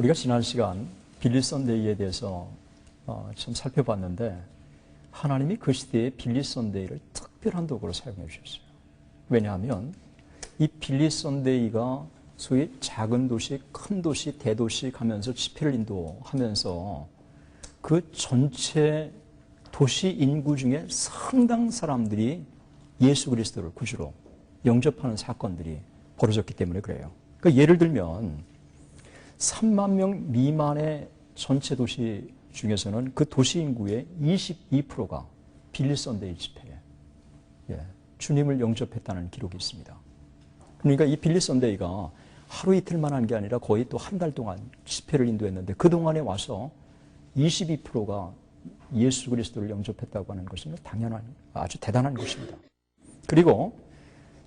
우리가 지난 시간 빌리 선데이에 대해서 좀 살펴봤는데 하나님이 그 시대에 빌리 선데이를 특별한 도구로 사용해 주셨어요. 왜냐하면 이 빌리 선데이가 소위 작은 도시, 큰 도시, 대도시 가면서 집회를 인도하면서 그 전체 도시 인구 중에 상당 사람들이 예수 그리스도를 구주로 영접하는 사건들이 벌어졌기 때문에 그래요. 그러니까 예를 들면 3만 명 미만의 전체 도시 중에서는 그 도시 인구의 22%가 빌리 선데이 집회에 주님을 영접했다는 기록이 있습니다. 그러니까 이 빌리 선데이가 하루 이틀만 한 게 아니라 거의 또 한 달 동안 집회를 인도했는데 그동안에 와서 22%가 예수 그리스도를 영접했다고 하는 것은 당연한, 아주 대단한 것입니다. 그리고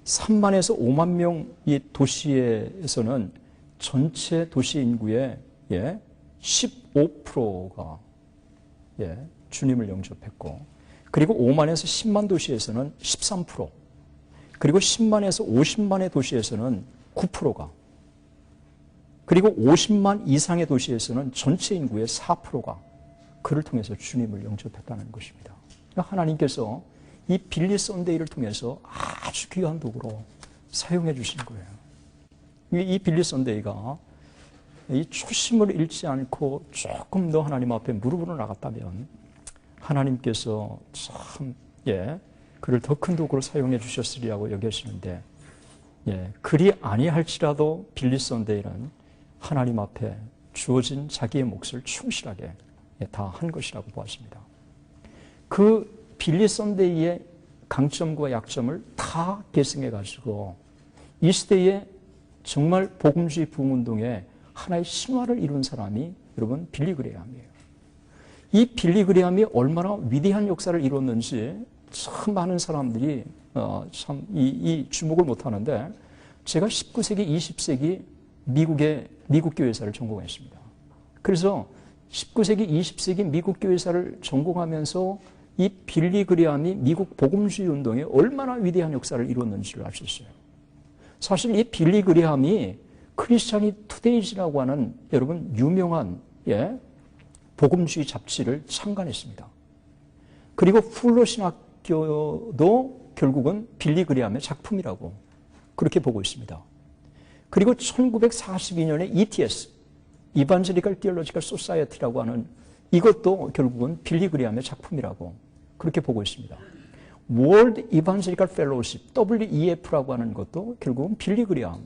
3만에서 5만 명의 도시에서는 전체 도시 인구의 15%가 주님을 영접했고, 그리고 5만에서 10만 도시에서는 13%, 그리고 10만에서 50만의 도시에서는 9%가, 그리고 50만 이상의 도시에서는 전체 인구의 4%가 그를 통해서 주님을 영접했다는 것입니다. 그러니까 하나님께서 이 빌리 선데이를 통해서 아주 귀한 도구로 사용해 주신 거예요. 이 빌리 선데이가 이 초심을 잃지 않고 조금 더 하나님 앞에 무릎으로 나갔다면 하나님께서 참 그를 더 큰 도구로 사용해 주셨으리라고 여기시는데 그리 아니할지라도 빌리 선데이는 하나님 앞에 주어진 자기의 몫을 충실하게 다 한 것이라고 보았습니다. 그 빌리 선데이의 강점과 약점을 다 계승해가지고 이 시대에 정말 복음주의 부흥운동에 하나의 신화를 이룬 사람이 여러분 빌리 그레이엄이에요. 이 빌리 그레이엄이 얼마나 위대한 역사를 이뤘는지 참 많은 사람들이 참 이 주목을 못하는데 제가 19세기, 20세기 미국 교회사를 전공했습니다. 그래서 19세기, 20세기 미국 교회사를 전공하면서 이 빌리 그레이엄이 미국 복음주의 운동에 얼마나 위대한 역사를 이뤘는지를 알 수 있어요. 사실 이 빌리 그레이엄이 크리스찬이 투데이즈라고 하는 여러분 유명한 복음주의 잡지를 창간했습니다. 그리고 풀러 신학교도 결국은 빌리 그레이엄의 작품이라고 그렇게 보고 있습니다. 그리고 1942년에 ETS, 이반젤리컬 티올로지컬 소사이어티라고 하는 이것도 결국은 빌리 그레이엄의 작품이라고 그렇게 보고 있습니다. 월드 이반젤리컬 펠로우십, WEF라고 하는 것도 결국은 빌리 그레이엄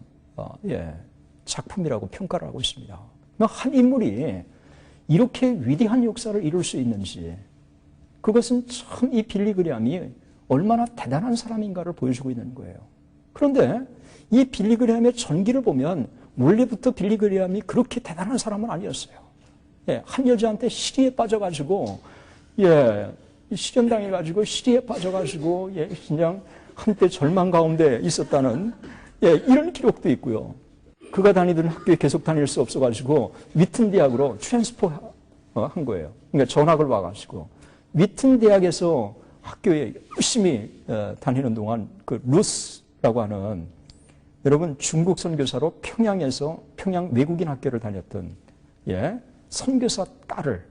작품이라고 평가를 하고 있습니다. 한 인물이 이렇게 위대한 역사를 이룰 수 있는지 그것은 참 이 빌리 그레이엄이 얼마나 대단한 사람인가를 보여주고 있는 거예요. 그런데 이 빌리 그레이엄의 전기를 보면 원래부터 빌리 그레이엄이 그렇게 대단한 사람은 아니었어요. 한 여자한테 시리에 빠져가지고 실현당해가지고 시리에 빠져가지고 그냥 한때 절망 가운데 있었다는 이런 기록도 있고요. 그가 다니던 학교에 계속 다닐 수 없어가지고 위튼 대학으로 트랜스포 한 거예요. 그러니까 전학을 와가지고 위튼 대학에서 학교에 열심히 다니는 동안 그 루스라고 하는 여러분 중국 선교사로 평양에서 평양 외국인 학교를 다녔던 선교사 딸을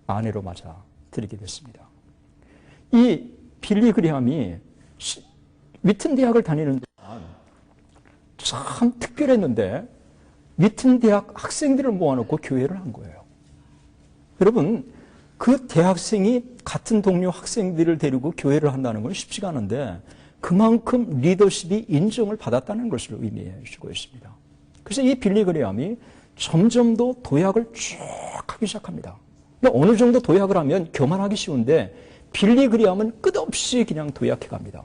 아내로 맞아 들이게 됐습니다. 이 빌리 그레이엄이 위튼 대학을 다니는 동안 참 특별했는데 위튼 대학 학생들을 모아놓고 교회를 한 거예요. 여러분 그 대학생이 같은 동료 학생들을 데리고 교회를 한다는 건 쉽지가 않은데 그만큼 리더십이 인정을 받았다는 것을 의미해 주고 있습니다. 그래서 이 빌리 그레이엄이 점점 더 도약을 쭉 하기 시작합니다. 어느 정도 도약을 하면 교만하기 쉬운데 빌리 그레이엄은 끝없이 그냥 도약해 갑니다.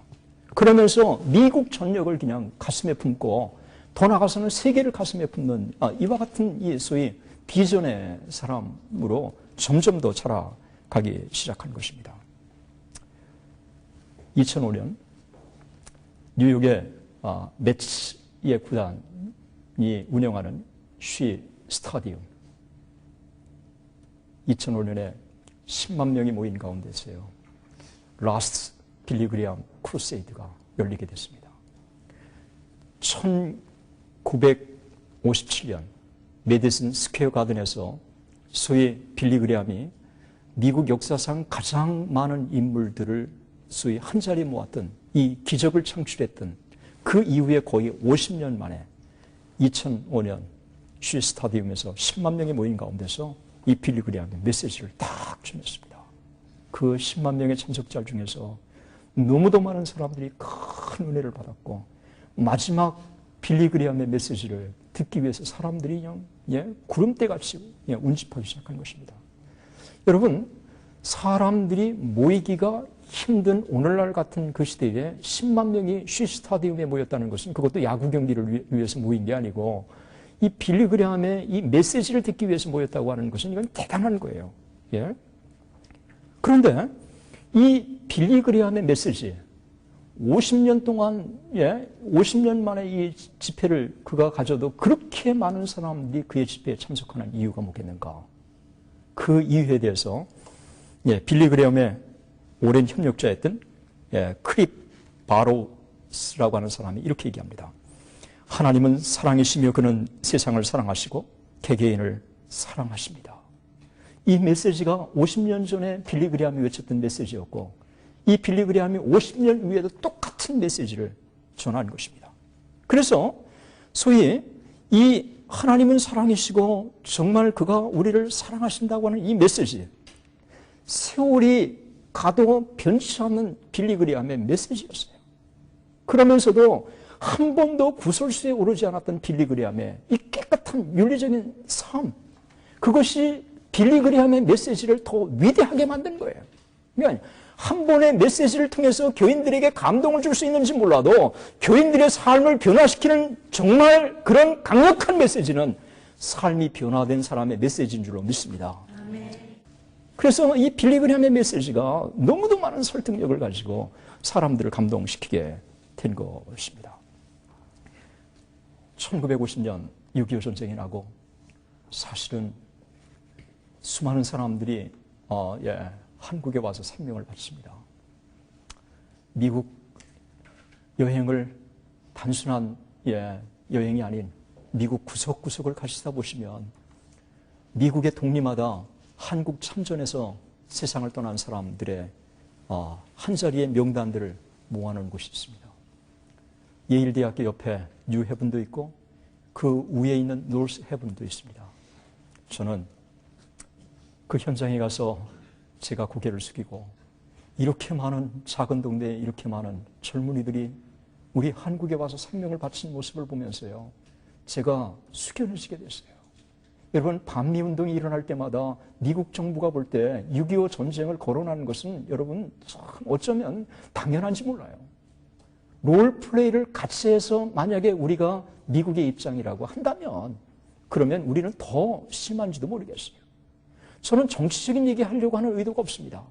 그러면서 미국 전역을 그냥 가슴에 품고 더 나아가서는 세계를 가슴에 품는 이와 같은 이 소위 비전의 사람으로 점점 더 자라가기 시작한 것입니다. 2005년 뉴욕의 매치의 구단이 운영하는 쉬 스타디움 2005년에 10만 명이 모인 가운데서요. 라스트 빌리 그레이엄 크루세이드가 열리게 됐습니다. 1957년 메디슨 스퀘어 가든에서 소위 빌리 그레함이 미국 역사상 가장 많은 인물들을 소위 한 자리에 모았던 이 기적을 창출했던 그 이후에 거의 50년 만에 2005년 쉬 스타디움에서 10만 명이 모인 가운데서 이 빌리 그레함의 메시지를 딱 전했습니다. 그 10만 명의 참석자 중에서 너무도 많은 사람들이 큰 은혜를 받았고 마지막 빌리 그레함의 메시지를 듣기 위해서 사람들이 그냥 구름대같이 운집하기 시작한 것입니다. 여러분, 사람들이 모이기가 힘든 오늘날 같은 그 시대에 10만 명이 쉬 스타디움에 모였다는 것은 그것도 야구 경기를 위해서 모인 게 아니고 이 빌리 그레함의 이 메시지를 듣기 위해서 모였다고 하는 것은 이건 대단한 거예요. 예? 그런데 이 빌리 그레함의 메시지 50년 동안 50년 만에 이 집회를 그가 가져도 그렇게 많은 사람들이 그의 집회에 참석하는 이유가 뭐겠는가? 그 이유에 대해서 빌리 그레함의 오랜 협력자였던 크립 바로스라고 하는 사람이 이렇게 얘기합니다. 하나님은 사랑이시며 그는 세상을 사랑하시고 개개인을 사랑하십니다. 이 메시지가 50년 전에 빌리 그레함이 외쳤던 메시지였고 이 빌리 그레함이 50년 후에도 똑같은 메시지를 전하는 것입니다. 그래서 소위 이 하나님은 사랑이시고 정말 그가 우리를 사랑하신다고 하는 이 메시지, 세월이 가도 변치 않는 빌리 그레함의 메시지였어요. 그러면서도 한 번도 구설수에 오르지 않았던 빌리 그레함의 이 깨끗한 윤리적인 삶, 그것이 빌리 그레함의 메시지를 더 위대하게 만든 거예요. 그러니까 한 번의 메시지를 통해서 교인들에게 감동을 줄 수 있는지 몰라도 교인들의 삶을 변화시키는 정말 그런 강력한 메시지는 삶이 변화된 사람의 메시지인 줄로 믿습니다. 그래서 이 빌리 그레함의 메시지가 너무도 많은 설득력을 가지고 사람들을 감동시키게 된 것입니다. 1950년 6.25 전쟁이 나고 사실은 수많은 사람들이 한국에 와서 생명을 바칩니다. 미국 여행을 단순한 여행이 아닌 미국 구석구석을 가시다 보시면 미국의 독립마다 한국 참전에서 세상을 떠난 사람들의 한자리의 명단들을 모아놓은 곳이 있습니다. 예일대학교 옆에 뉴헤븐도 있고 그 위에 있는 노스헤븐도 있습니다. 저는 그 현장에 가서 제가 고개를 숙이고 이렇게 많은 작은 동네에 이렇게 많은 젊은이들이 우리 한국에 와서 생명을 바친 모습을 보면서요, 제가 숙연해지게 됐어요. 여러분, 반미운동이 일어날 때마다 미국 정부가 볼 때 6.25 전쟁을 거론하는 것은 여러분 참 어쩌면 당연한지 몰라요. 롤플레이를 같이 해서 만약에 우리가 미국의 입장이라고 한다면 그러면 우리는 더 심한지도 모르겠어요. 저는 정치적인 얘기 하려고 하는 의도가 없습니다.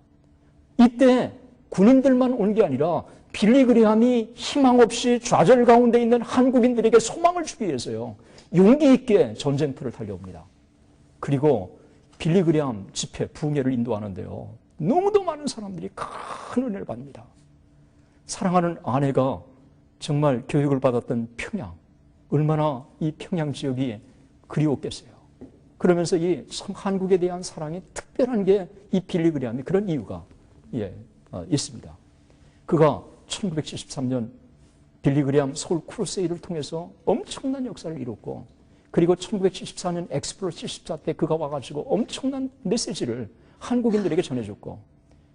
이때 군인들만 온 게 아니라 빌리 그레함이 희망 없이 좌절 가운데 있는 한국인들에게 소망을 주기 위해서요, 용기 있게 전쟁터를 달려옵니다. 그리고 빌리 그레함 집회 부흥회를 인도하는데요, 너무도 많은 사람들이 큰 은혜를 받습니다. 사랑하는 아내가 정말 교육을 받았던 평양, 얼마나 이 평양 지역이 그리웠겠어요. 그러면서 이 참 한국에 대한 사랑이 특별한 게 이 빌리 그레함이 그런 이유가 있습니다. 그가 1973년 빌리 그레함 서울 크루세이드를 통해서 엄청난 역사를 이뤘고, 그리고 1974년 엑스플로 74 때 그가 와가지고 엄청난 메시지를 한국인들에게 전해줬고,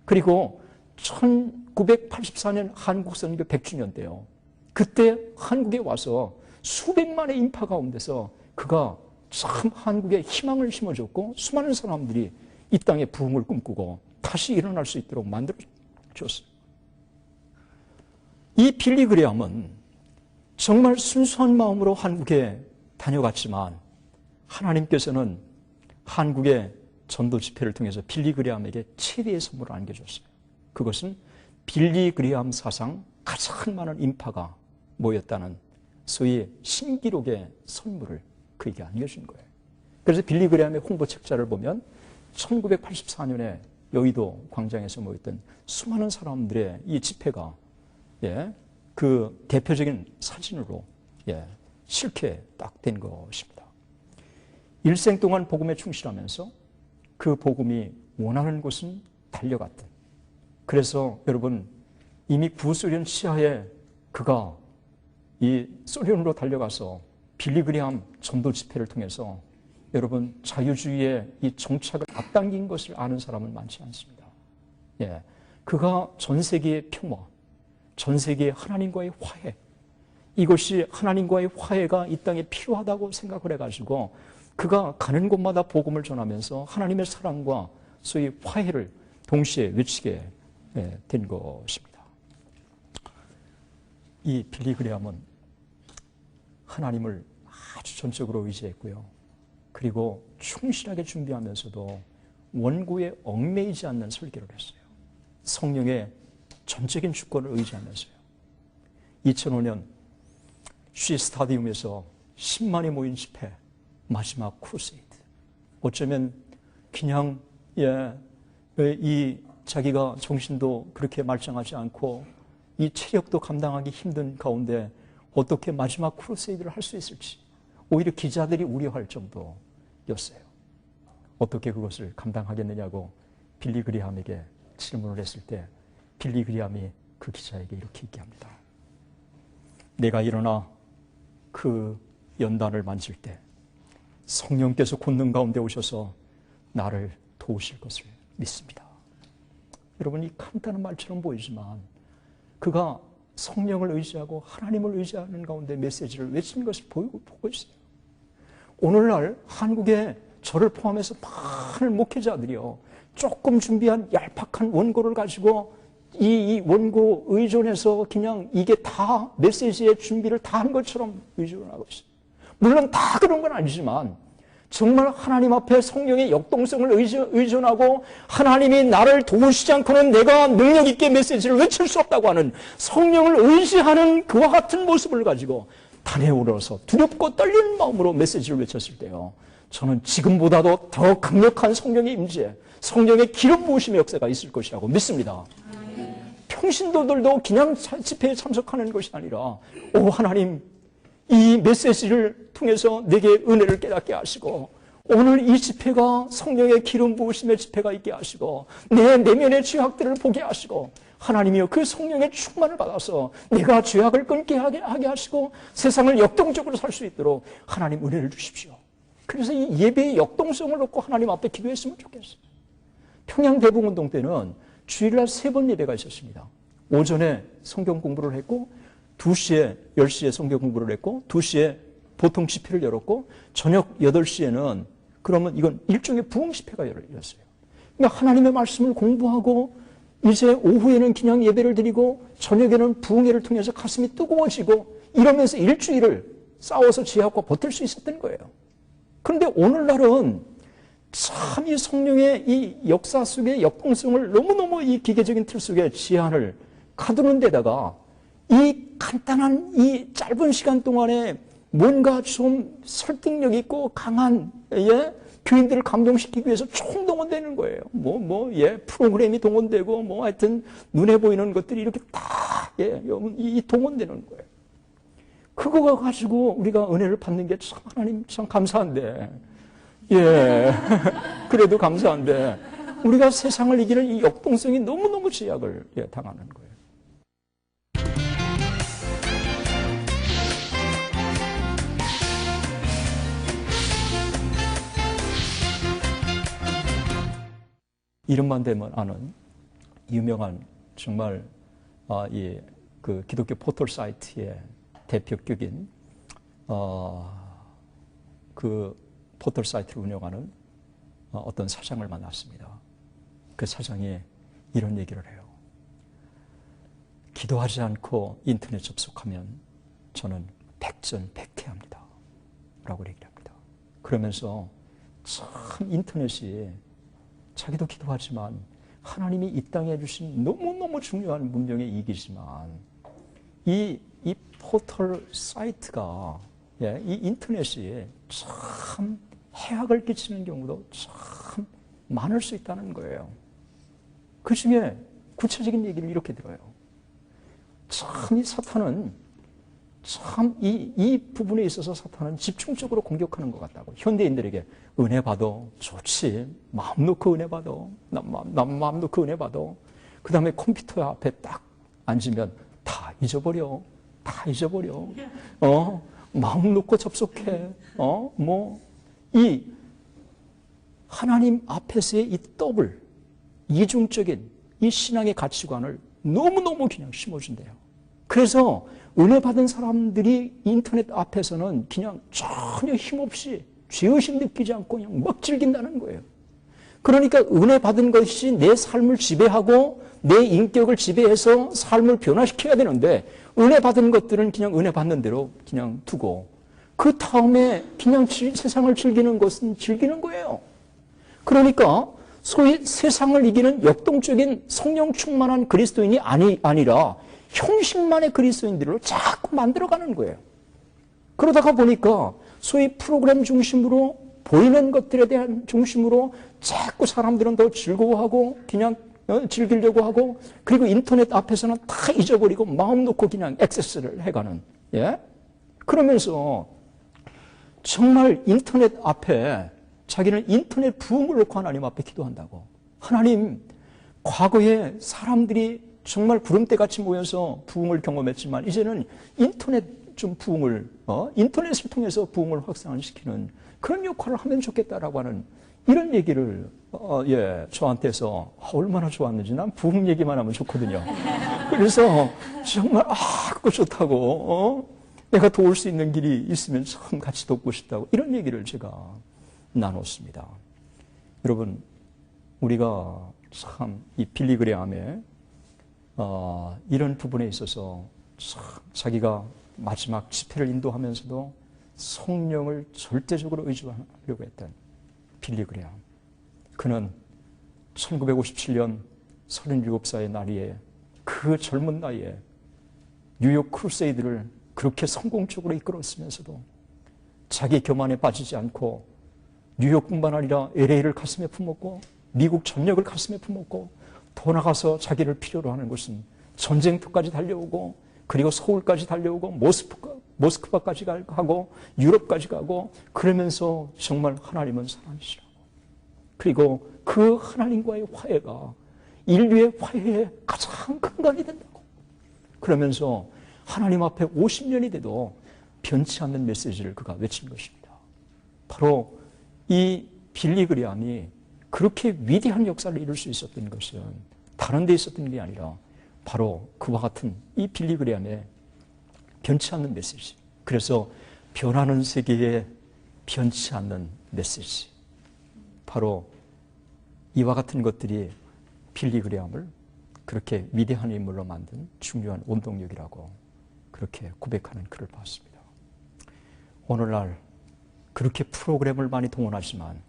그리고 1984년 한국 선교 100주년 때요, 그때 한국에 와서 수백만의 인파 가운데서 그가 참 한국에 희망을 심어줬고 수많은 사람들이 이 땅에 부흥을 꿈꾸고 다시 일어날 수 있도록 만들어줬어요. 이 빌리 그레함은 정말 순수한 마음으로 한국에 다녀갔지만 하나님께서는 한국의 전도 집회를 통해서 빌리 그레함에게 최대의 선물을 안겨줬어요. 그것은 빌리 그레함 사상 가장 많은 인파가 모였다는 소위 신기록의 선물을 그에게 안겨준 거예요. 그래서 빌리 그레함의 홍보 책자를 보면 1984년에 여의도 광장에서 모였던 수많은 사람들의 이 집회가 그 대표적인 사진으로 실게 딱 된 것입니다. 일생 동안 복음에 충실하면서 그 복음이 원하는 곳은 달려갔던. 그래서 여러분 이미 구소련 치하에 그가 이 소련으로 달려가서 빌리그리암 전도 집회를 통해서 여러분 자유주의의 이 정착을 앞당긴 것을 아는 사람은 많지 않습니다. 예, 그가 전 세계의 평화, 전 세계의 하나님과의 화해, 이것이 하나님과의 화해가 이 땅에 필요하다고 생각을 해가지고 그가 가는 곳마다 복음을 전하면서 하나님의 사랑과 소위 화해를 동시에 외치게 된 것입니다. 이 빌리그리암은 하나님을 아주 전적으로 의지했고요. 그리고 충실하게 준비하면서도 원고에 얽매이지 않는 설교를 했어요. 성령의 전적인 주권을 의지하면서요. 2005년 쉬 스타디움에서 10만이 모인 집회, 마지막 크루세이드. 어쩌면 그냥 이 자기가 정신도 그렇게 말짱하지 않고 이 체력도 감당하기 힘든 가운데 어떻게 마지막 크루세이드를 할 수 있을지 오히려 기자들이 우려할 정도였어요. 어떻게 그것을 감당하겠느냐고 빌리그리암에게 질문을 했을 때 빌리그리암이 그 기자에게 이렇게 얘기합니다. 내가 일어나 그 연단을 만질 때 성령께서 권능 가운데 오셔서 나를 도우실 것을 믿습니다. 여러분, 이 간단한 말처럼 보이지만 그가 성령을 의지하고 하나님을 의지하는 가운데 메시지를 외친 것을 보고 있어요. 오늘날 한국에 저를 포함해서 많은 목회자들이요, 조금 준비한 얄팍한 원고를 가지고 이 원고 의존해서 그냥 이게 다 메시지의 준비를 다 한 것처럼 의존하고 있어요. 물론 다 그런 건 아니지만 정말 하나님 앞에 성령의 역동성을 의존하고 하나님이 나를 도우시지 않고는 내가 능력 있게 메시지를 외칠 수 없다고 하는 성령을 의지하는 그와 같은 모습을 가지고 단에 오르서 두렵고 떨리는 마음으로 메시지를 외쳤을 때요, 저는 지금보다도 더 강력한 성령의 임재, 성령의 기름 부으심의 역사가 있을 것이라고 믿습니다. 평신도들도 그냥 집회에 참석하는 것이 아니라 오 하나님, 이 메시지를 통해서 내게 은혜를 깨닫게 하시고 오늘 이 집회가 성령의 기름 부으심의 집회가 있게 하시고 내 내면의 죄악들을 보게 하시고 하나님이여 그 성령의 충만을 받아서 내가 죄악을 끊게 하게 하시고 세상을 역동적으로 살 수 있도록 하나님 은혜를 주십시오. 그래서 이 예배의 역동성을 놓고 하나님 앞에 기도했으면 좋겠어요. 평양대북운동 때는 주일날 3번 예배가 있었습니다. 오전에 성경 공부를 했고 2시에 10시에 성경 공부를 했고 2시에 보통 집회를 열었고 저녁 8시에는 그러면 이건 일종의 부흥 집회가 열렸어요. 그러니까 하나님의 말씀을 공부하고 이제 오후에는 그냥 예배를 드리고 저녁에는 부흥회를 통해서 가슴이 뜨거워지고 이러면서 일주일을 싸워서 지하고 버틸 수 있었던 거예요. 그런데 오늘날은 참 이 성령의 이 역사 속의 역동성을 너무너무 이 기계적인 틀 속에 제한을 가두는 데다가 이 간단한 이 짧은 시간 동안에 뭔가 좀 설득력 있고 강한 교인들을 감동시키기 위해서 총동원되는 거예요. 프로그램이 동원되고 하여튼 눈에 보이는 것들이 이렇게 다 이 동원되는 거예요. 그거 가지고 우리가 은혜를 받는 게 참 하나님 참 감사한데, 그래도 감사한데 우리가 세상을 이기는 이 역동성이 너무너무 제약을 당하는 거예요. 이름만 대면 아는 유명한 정말 그 기독교 포털 사이트의 대표격인 그 포털 사이트를 운영하는 어떤 사장을 만났습니다. 그 사장이 이런 얘기를 해요. 기도하지 않고 인터넷 접속하면 저는 백전백패합니다. 라고 얘기를 합니다. 그러면서 참 인터넷이 자기도 기도하지만 하나님이 이 땅에 주신 너무너무 중요한 문명의 이익이지만 이 포털 사이트가 이 인터넷이 참 해악을 끼치는 경우도 참 많을 수 있다는 거예요. 그 중에 구체적인 얘기를 이렇게 들어요. 참 이 사탄은 참 이 부분에 있어서 사탄은 집중적으로 공격하는 것 같다고. 현대인들에게 은혜 받아, 좋지. 마음 놓고 은혜 받아. 난 마음 놓고 은혜 받아. 그 다음에 컴퓨터 앞에 딱 앉으면 다 잊어버려. 다 잊어버려. 마음 놓고 접속해. 이 하나님 앞에서의 이 더블, 이중적인 이 신앙의 가치관을 너무너무 그냥 심어준대요. 그래서 은혜 받은 사람들이 인터넷 앞에서는 그냥 전혀 힘없이 죄의식 느끼지 않고 그냥 막 즐긴다는 거예요. 그러니까 은혜 받은 것이 내 삶을 지배하고 내 인격을 지배해서 삶을 변화시켜야 되는데 은혜 받은 것들은 그냥 은혜 받는 대로 그냥 두고 그 다음에 그냥 세상을 즐기는 것은 즐기는 거예요. 그러니까 소위 세상을 이기는 역동적인 성령 충만한 그리스도인이 아니라 형식만의 그리스도인들로 자꾸 만들어가는 거예요. 그러다가 보니까 소위 프로그램 중심으로 보이는 것들에 대한 중심으로 자꾸 사람들은 더 즐거워하고 그냥 즐기려고 하고 그리고 인터넷 앞에서는 다 잊어버리고 마음 놓고 그냥 액세스를 해가는 그러면서 정말 인터넷 앞에 자기는 인터넷 부흥을 놓고 하나님 앞에 기도한다고. 하나님, 과거에 사람들이 정말 구름대같이 모여서 부흥을 경험했지만 이제는 인터넷 좀 부흥을 인터넷을 통해서 부흥을 확산시키는 그런 역할을 하면 좋겠다라고 하는 이런 얘기를 저한테서 얼마나 좋았는지 난 부흥 얘기만 하면 좋거든요. 그래서 정말 그거 좋다고 내가 도울 수 있는 길이 있으면 참 같이 돕고 싶다고 이런 얘기를 제가 나눴습니다. 여러분 우리가 참 이 빌리그레암의 이런 부분에 있어서 참 자기가 마지막 집회를 인도하면서도 성령을 절대적으로 의지하려고 했던 빌리그레암. 그는 1957년 37살의 나이에 그 젊은 나이에 뉴욕 크루세이드를 그렇게 성공적으로 이끌었으면서도 자기 교만에 빠지지 않고 뉴욕뿐만 아니라 LA를 가슴에 품었고 미국 전역을 가슴에 품었고 더 나가서 자기를 필요로 하는 곳은 전쟁터까지 달려오고 그리고 서울까지 달려오고 모스크바까지 가고 유럽까지 가고 그러면서 정말 하나님은 사랑이시라고. 그리고 그 하나님과의 화해가 인류의 화해의 가장 근간이 된다고. 그러면서 하나님 앞에 50년이 돼도 변치 않는 메시지를 그가 외친 것입니다. 바로 이 빌리그레암이 그렇게 위대한 역사를 이룰 수 있었던 것은 다른 데 있었던 게 아니라 바로 그와 같은 이 빌리그레암의 변치 않는 메시지. 그래서 변하는 세계에 변치 않는 메시지. 바로 이와 같은 것들이 빌리그레암을 그렇게 위대한 인물로 만든 중요한 원동력이라고 그렇게 고백하는 글을 봤습니다. 오늘날 그렇게 프로그램을 많이 동원하지만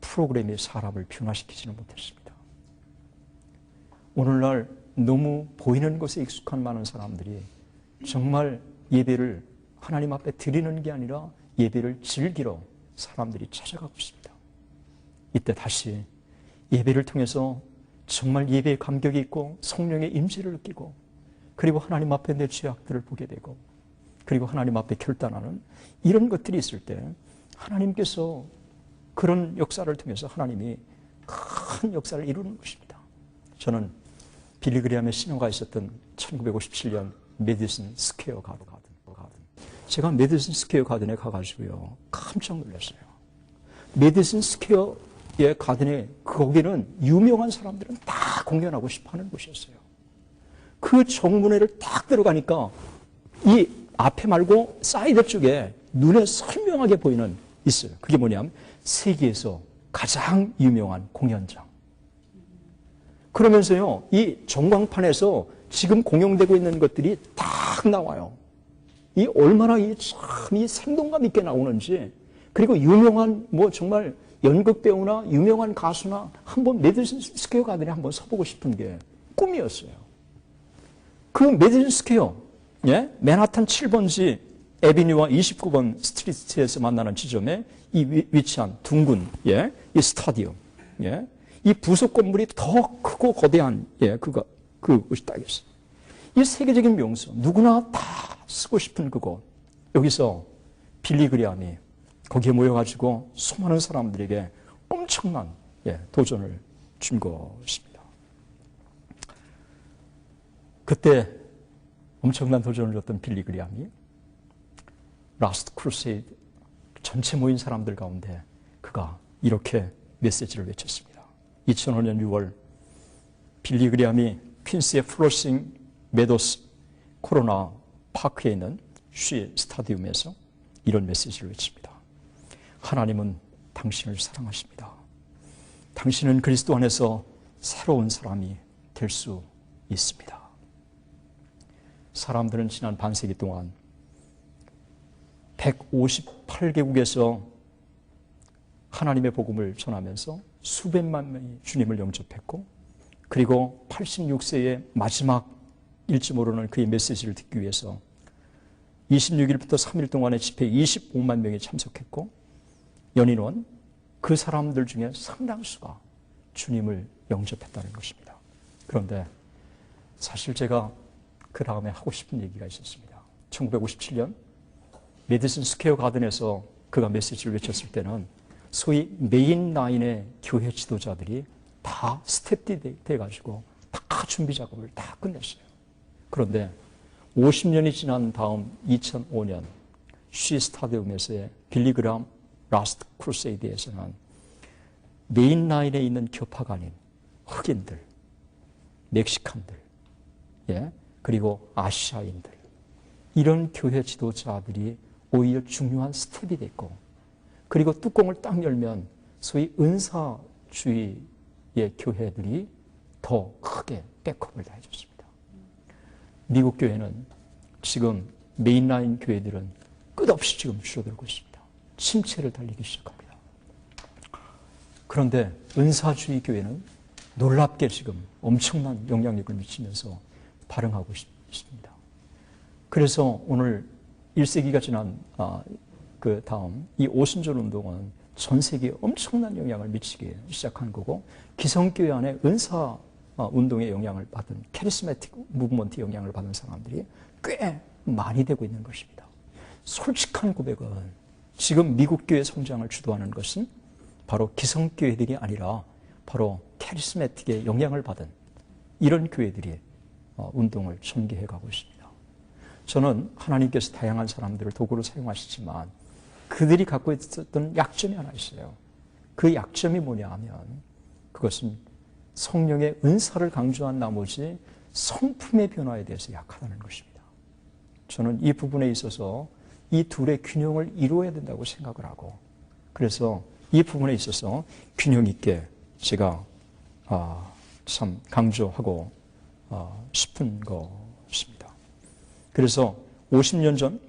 프로그램이 사람을 변화시키지는 못했습니다. 오늘날 너무 보이는 것에 익숙한 많은 사람들이 정말 예배를 하나님 앞에 드리는 게 아니라 예배를 즐기러 사람들이 찾아가고 있습니다. 이때 다시 예배를 통해서 정말 예배의 감격이 있고 성령의 임재를 느끼고 그리고 하나님 앞에 내 죄악들을 보게 되고 그리고 하나님 앞에 결단하는 이런 것들이 있을 때 하나님께서 그런 역사를 통해서 하나님이 큰 역사를 이루는 것입니다. 저는 빌리그레암의 신화가 있었던 1957년 메디슨 스퀘어 가든. 제가 메디슨 스퀘어 가든에 가가지고요. 깜짝 놀랐어요. 메디슨 스퀘어의 가든에 거기는 유명한 사람들은 다 공연하고 싶어 하는 곳이었어요. 그 정문회를 딱 들어가니까 이 앞에 말고 사이드 쪽에 눈에 선명하게 보이는 있어요. 그게 뭐냐면 세계에서 가장 유명한 공연장. 그러면서요, 이 전광판에서 지금 공연되고 있는 것들이 딱 나와요. 이 얼마나 이 생동감 있게 나오는지. 그리고 유명한 정말 연극 배우나 유명한 가수나 한번 메디슨 스퀘어 가든에 한번 서보고 싶은 게 꿈이었어요. 그 메디슨 스퀘어, 맨하탄 7번지 에비뉴와 29번 스트리트에서 만나는 지점에 위치한 둥근, 이 스타디움, 이 부속 건물이 더 크고 거대한, 그것이 딱 있어요. 이 세계적인 명소, 누구나 다 쓰고 싶은 그곳. 여기서 빌리 그레함이 거기에 모여가지고 수많은 사람들에게 엄청난 도전을 준 것입니다. 그때 엄청난 도전을 줬던 빌리 그레함이 라스트 크루세이드 전체 모인 사람들 가운데 그가 이렇게 메시지를 외쳤습니다. 2005년 6월 빌리 그레함이 퀸스의 플러싱 메도스 코로나 파크에 있는 쉬 스타디움에서 이런 메시지를 외칩니다. 하나님은 당신을 사랑하십니다. 당신은 그리스도 안에서 새로운 사람이 될 수 있습니다. 사람들은 지난 반세기 동안 158개국에서 하나님의 복음을 전하면서 수백만 명이 주님을 영접했고, 그리고 86세의 마지막 일지 모르는 그의 메시지를 듣기 위해서 26일부터 3일 동안의 집회에 25만 명이 참석했고, 연인원 그 사람들 중에 상당수가 주님을 영접했다는 것입니다. 그런데 사실 제가 그 다음에 하고 싶은 얘기가 있었습니다. 1957년 메디슨 스퀘어 가든에서 그가 메시지를 외쳤을 때는 소위 메인 라인의 교회 지도자들이 다 스텝이 돼가지고 다 준비 작업을 다 끝냈어요. 그런데 50년이 지난 다음 2005년 쉬 스타디움에서의 빌리 그레함 라스트 크루세이드에서는 메인 라인에 있는 교파가 아닌 흑인들, 멕시칸들, 그리고 아시아인들, 이런 교회 지도자들이 오히려 중요한 스텝이 됐고, 그리고 뚜껑을 딱 열면 소위 은사주의의 교회들이 더 크게 백업을 다 해줬습니다. 미국 교회는 지금 메인라인 교회들은 끝없이 지금 줄어들고 있습니다. 침체를 달리기 시작합니다. 그런데 은사주의 교회는 놀랍게 지금 엄청난 영향력을 미치면서 발흥하고 있습니다. 그래서 오늘 1세기가 지난 그 다음 이 오순절 운동은 전 세계에 엄청난 영향을 미치기 시작한 거고, 기성교회 안에 은사 운동의 영향을 받은 캐리스매틱 무브먼트 영향을 받은 사람들이 꽤 많이 되고 있는 것입니다. 솔직한 고백은 지금 미국 교회 성장을 주도하는 것은 바로 기성교회들이 아니라 바로 캐리스매틱의 영향을 받은 이런 교회들이 운동을 전개해 가고 있습니다. 저는 하나님께서 다양한 사람들을 도구로 사용하시지만 그들이 갖고 있었던 약점이 하나 있어요. 그 약점이 뭐냐 하면 그것은 성령의 은사를 강조한 나머지 성품의 변화에 대해서 약하다는 것입니다. 저는 이 부분에 있어서 이 둘의 균형을 이루어야 된다고 생각을 하고, 그래서 이 부분에 있어서 균형 있게 제가 참 강조하고 싶은 것입니다. 그래서 50년 전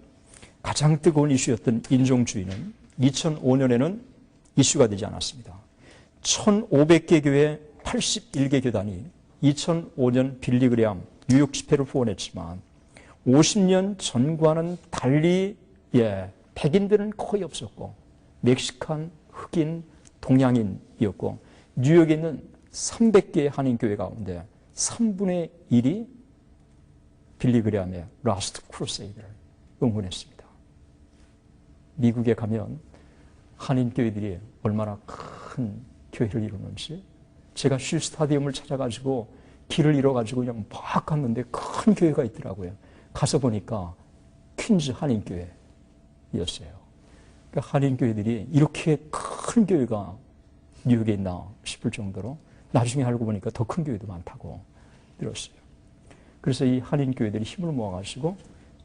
가장 뜨거운 이슈였던 인종주의는 2005년에는 이슈가 되지 않았습니다. 1,500개 교회 81개 교단이 2005년 빌리 그레함 뉴욕 집회를 후원했지만 50년 전과는 달리 백인들은 거의 없었고, 멕시칸, 흑인, 동양인이었고, 뉴욕에 있는 300개의 한인교회 가운데 3분의 1이 빌리 그레함의 라스트 크루세이드를 응원했습니다. 미국에 가면 한인교회들이 얼마나 큰 교회를 이루는지, 제가 쉬 스타디움을 찾아가지고 길을 잃어가지고 그냥 막 갔는데 큰 교회가 있더라고요. 가서 보니까 퀸즈 한인교회였어요. 그러니까 한인교회들이 이렇게 큰 교회가 뉴욕에 있나 싶을 정도로 나중에 알고 보니까 더 큰 교회도 많다고 들었어요. 그래서 이 한인교회들이 힘을 모아가지고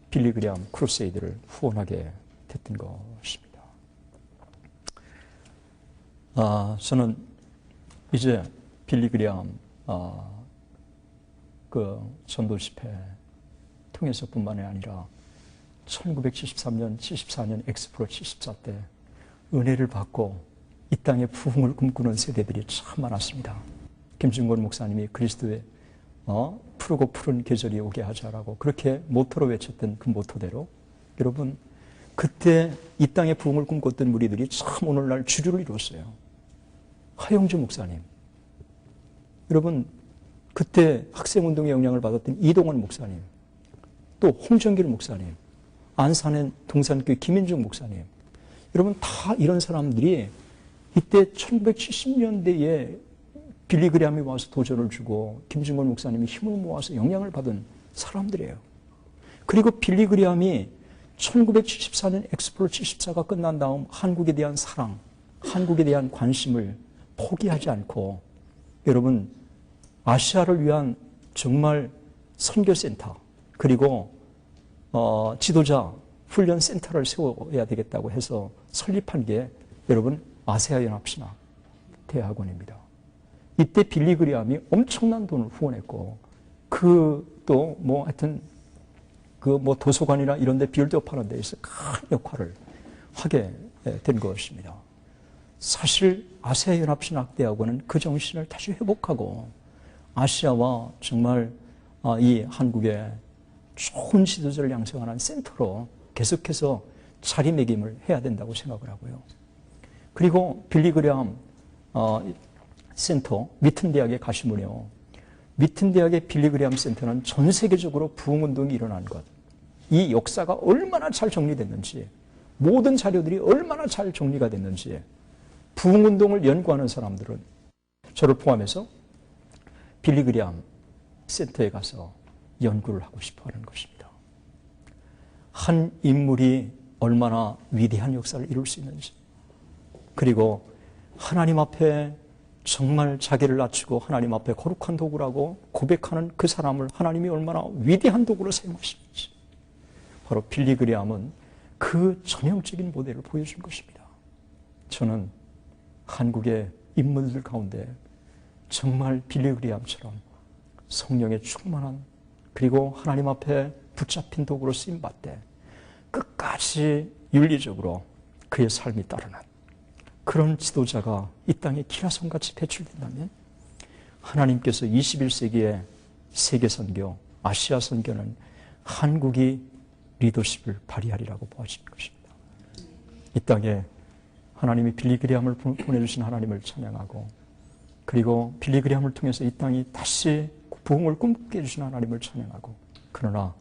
빌리 그레함 크루세이드를 후원하게 됐던 것입니다. 저는 이제 빌리 그레함 그 전도 집회 통해서뿐만이 아니라 1973년, 74년 엑스프로 74 때 은혜를 받고 이 땅의 부흥을 꿈꾸는 세대들이 참 많았습니다. 김준권 목사님이 그리스도의 푸르고 푸른 계절이 오게 하자라고 그렇게 모토로 외쳤던 그 모토대로, 여러분 그때 이 땅의 부흥을 꿈꿨던 무리들이 참 오늘날 주류를 이뤘어요. 하영주 목사님, 여러분 그때 학생운동의 영향을 받았던 이동원 목사님, 또 홍정길 목사님, 안산의 동산교회 김인중 목사님, 여러분 다 이런 사람들이 이때 1970년대에 빌리그레함이 와서 도전을 주고 김증건 목사님이 힘을 모아서 영향을 받은 사람들이에요. 그리고 빌리그레함이 1974년 엑스플로 74가 끝난 다음 한국에 대한 사랑, 한국에 대한 관심을 포기하지 않고 여러분 아시아를 위한 정말 선교센터 그리고 지도자 훈련 센터를 세워야 되겠다고 해서 설립한 게 여러분 아세아연합신학 대학원입니다. 이때 빌리그레함이 엄청난 돈을 후원했고 또 뭐 하여튼 도서관이나 이런 데 빌드업하는 데에서 큰 역할을 하게 된 것입니다. 사실 아세아연합신학대학원은 그 정신을 다시 회복하고 아시아와 정말 이 한국의 좋은 지도자를 양성하는 센터로 계속해서 자리매김을 해야 된다고 생각을 하고요. 그리고 빌리그레함 센터 미튼대학에 가시면요. 미튼대학의 빌리그레함 센터는 전 세계적으로 부흥운동이 일어난 것, 이 역사가 얼마나 잘 정리됐는지, 모든 자료들이 얼마나 잘 정리가 됐는지 부흥운동을 연구하는 사람들은 저를 포함해서 빌리그레함 센터에 가서 연구를 하고 싶어 하는 것입니다. 한 인물이 얼마나 위대한 역사를 이룰 수 있는지, 그리고 하나님 앞에 정말 자기를 낮추고 하나님 앞에 거룩한 도구라고 고백하는 그 사람을 하나님이 얼마나 위대한 도구로 사용하시는지, 바로 빌리그레함은 그 전형적인 모델을 보여준 것입니다. 저는 한국의 인물들 가운데 정말 빌리그레함처럼 성령에 충만한, 그리고 하나님 앞에 붙잡힌 도구로 쓰임받되 끝까지 윤리적으로 그의 삶이 따르는 그런 지도자가 이 땅에 기라성같이 배출된다면 하나님께서 21세기의 세계선교, 아시아 선교는 한국이 리더십을 발휘하리라고 보아지는 것입니다. 이 땅에 하나님이 빌리그레함을 보내주신 하나님을 찬양하고, 그리고 빌리그레함을 통해서 이 땅이 다시 부흥을 꿈꾸게 해주신 하나님을 찬양하고, 그러나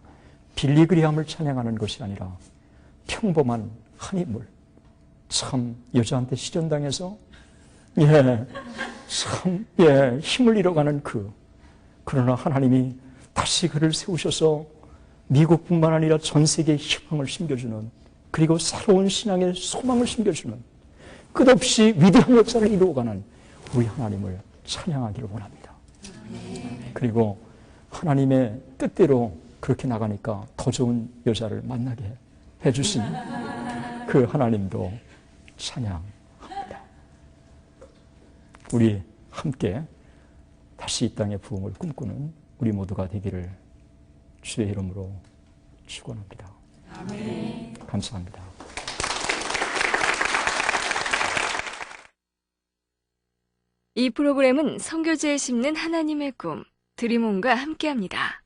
빌리그레함을 찬양하는 것이 아니라 평범한 한 인물, 참 여자한테 시련당해서 힘을 잃어가는 그러나 하나님이 다시 그를 세우셔서 미국뿐만 아니라 전 세계에 희망을 심겨주는, 그리고 새로운 신앙의 소망을 심겨주는 끝없이 위대한 역사를 이루어가는 우리 하나님을 찬양하기를 원합니다. 그리고 하나님의 뜻대로 그렇게 나가니까 더 좋은 여자를 만나게 해주신 그 하나님도 찬양합니다. 우리 함께 다시 이 땅의 부흥을 꿈꾸는 우리 모두가 되기를 주의 이름으로 축원합니다. 아멘. 감사합니다. 이 프로그램은 선교지에 심는 하나님의 꿈 드림온과 함께합니다.